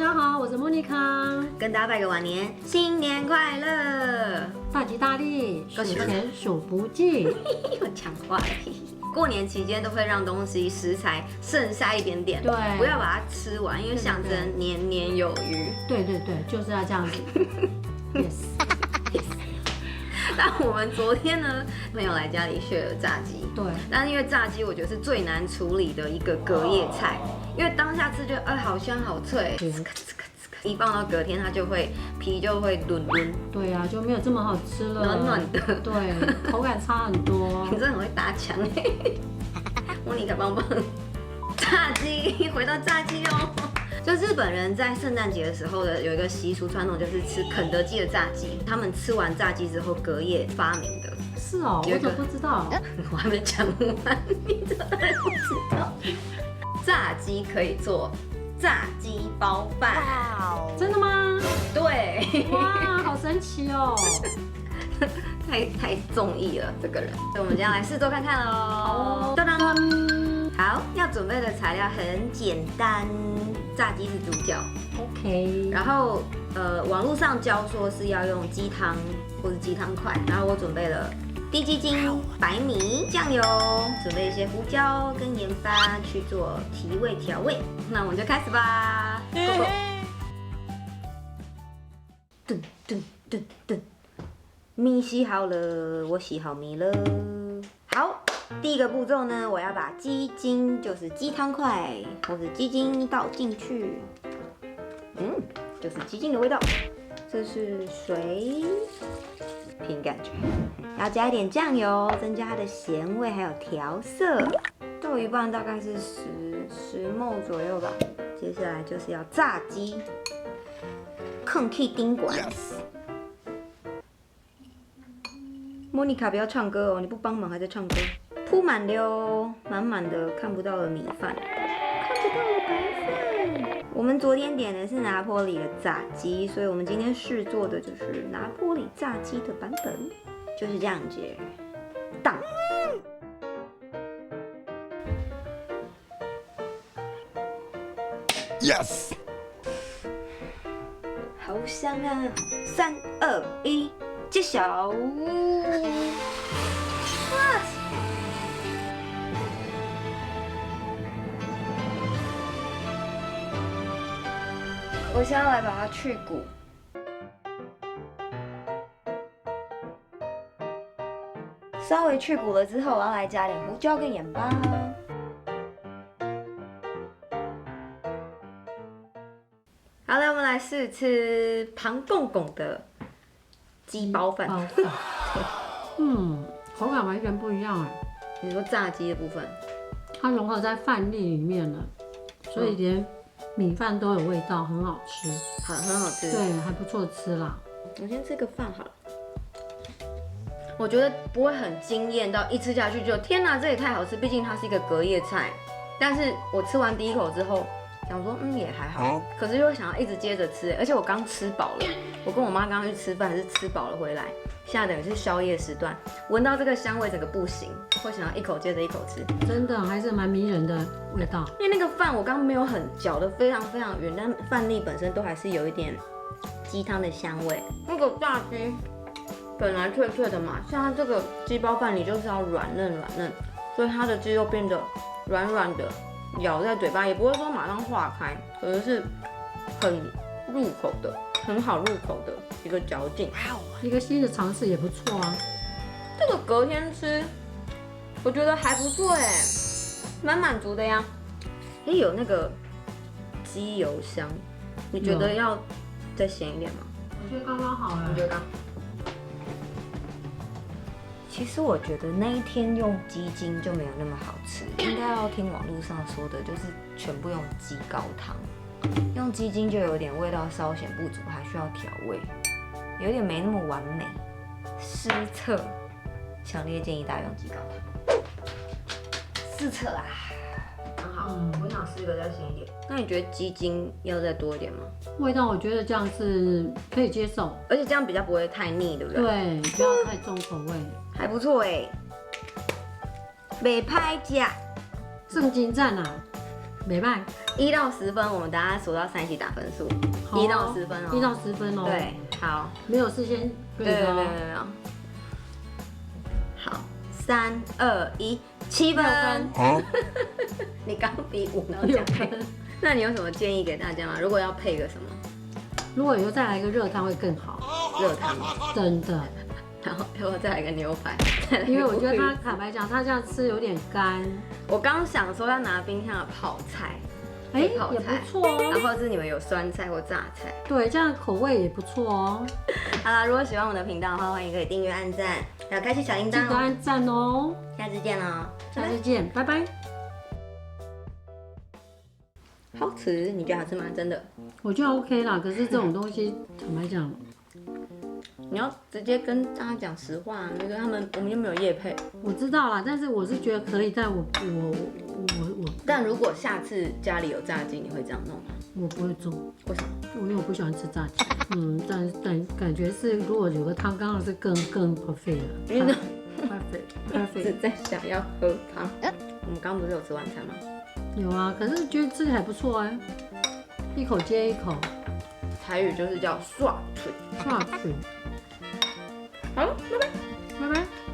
家好，我是莫妮卡，跟大家拜个晚年，新年快乐！大吉大利，数钱数不尽。又讲话了。过年期间都会让东西食材剩下一点点，对，不要把它吃完，因为象征年年有余。对，就是要这样子。Yes。但我们昨天呢，朋友来家里学了炸鸡，对，但是因为炸鸡我觉得是最难处理的一个隔夜菜，因为当下吃觉得好香好脆，一放到隔天它就会皮就会嫩嫩，对啊，就没有这么好吃了，暖暖的，对，口感差很多。你真的很会打墙莫妮卡棒棒，炸鸡，回到炸鸡哦。就日本人在圣诞节的时候的有一个习俗传统，就是吃肯德基的炸鸡。他们吃完炸鸡之后，隔夜发明的。是哦，我怎么不知道？我还没讲完，你怎么不知道？炸鸡可以做炸鸡包饭。真的吗？对。哇，好神奇哦！太综艺了，这个人。所以我们今天来试做看看喽。好哦。当当。好，要准备的材料很简单，炸鸡是主角 ，OK。然后网络上教说是要用鸡汤或是鸡汤块，然后我准备了低鸡精、白米、酱油，准备一些胡椒跟盐巴去做提味调味。那我们就开始吧。Go go。噔，米洗好了，我洗好米了。好。第一个步骤呢，我要把鸡精，就是鸡汤块或是鸡精倒进去，就是鸡精的味道。这是水，凭感觉。要加一点酱油，增加它的咸味，还有调色。倒一半大概是10ml 左右吧。接下来就是要炸鸡，坑气丁管。莫妮卡不要唱歌哦，你不帮忙还在唱歌。铺满了哦，满满的看不到的米饭，看不到的白饭。我们昨天点的是拿坡里的炸鸡，所以我们今天试做的就是拿坡里炸鸡的版本，就是这样子。当。Yes。好香啊！3、2、1，揭晓！哇！我现在来把它去骨，稍微去骨了之后，我要来加点胡椒跟盐巴。好了，我们来试吃庞公公的鸡包饭。口感完全不一样哎。你说炸鸡的部分，它融合在饭粒里面了，所以连米饭都有味道，很好吃，很好吃，对，还不错吃啦。我先吃个饭好了，我觉得不会很惊艳到一吃下去就天哪，这也太好吃，毕竟它是一个隔夜菜。但是我吃完第一口之后，想说也还好，可是又想要一直接着吃，而且我刚吃饱了，我跟我妈刚刚去吃饭，是吃饱了回来，现在等于是宵夜时段，闻到这个香味整个不行，会想要一口接着一口吃，真的还是蛮迷人的味道。因为那个饭我刚刚没有很搅得非常非常匀，但饭粒本身都还是有一点鸡汤的香味。那个炸鸡本来脆脆的嘛，像它这个鸡包饭里就是要软嫩，所以它的鸡肉变得软软的，咬在嘴巴也不会说马上化开，可是很入口的，很好入口的一个嚼劲。一个新的尝试也不错啊。这个隔天吃，我觉得还不错哎，蛮满足的呀。也有那个鸡油香，你觉得要再咸一点吗？我觉得刚刚好了。你觉得？其实我觉得那一天用鸡精就没有那么好吃，应该要听网络上说的，就是全部用鸡高汤，用鸡精就有点味道稍显不足，还需要调味，有点没那么完美，失策，强烈建议大家用鸡高汤。失策啦，很好，我想试一个再咸一点。那你觉得鸡精要再多一点吗？味道我觉得这样是可以接受，而且这样比较不会太腻，对不对？对，不要太重口味。还不错哎，袂歹食，正经赞啊！没办，1到10分，我们等下数到3一起打分数。好哦1到10分哦。 1到10分哦。，对，好，没有事先对对对对对。好，3、2、1，7 6分。分，你刚比5然后6讲配，分。那你有什么建议给大家吗？如果要配个什么如果以后再来一个热汤会更好，热汤，真的。然后要不要再来一个牛排？因为我觉得它坦白讲，它这样吃有点干，我刚想说要拿冰箱的泡菜，哎、也泡菜不错哦。然后是你们有酸菜或榨菜。对，这样口味也不错哦。好啦，如果喜欢我的频道的话，欢迎可以订阅、按赞，还有开启小铃记铛哦。得按赞哦。下次见喽，下次见，拜拜。好吃，你觉得好吃吗？真的，我觉得 OK 啦，可是这种东西坦白讲，你要直接跟大家讲实话，那个我们又没有业配。我知道啦，但是我是觉得可以，但我但如果下次家里有炸鸡，你会这样弄吗？我不会做，为什么？因为我不喜欢吃炸鸡。但感觉是如果有个汤，刚好是更 perfect 了。因为 perfect 是在想要喝汤。我们刚刚不是有吃晚餐吗？有啊，可是觉得吃起来不错啊，一口接一口，台语就是叫刷嘴。刷嘴。好，拜拜。拜拜。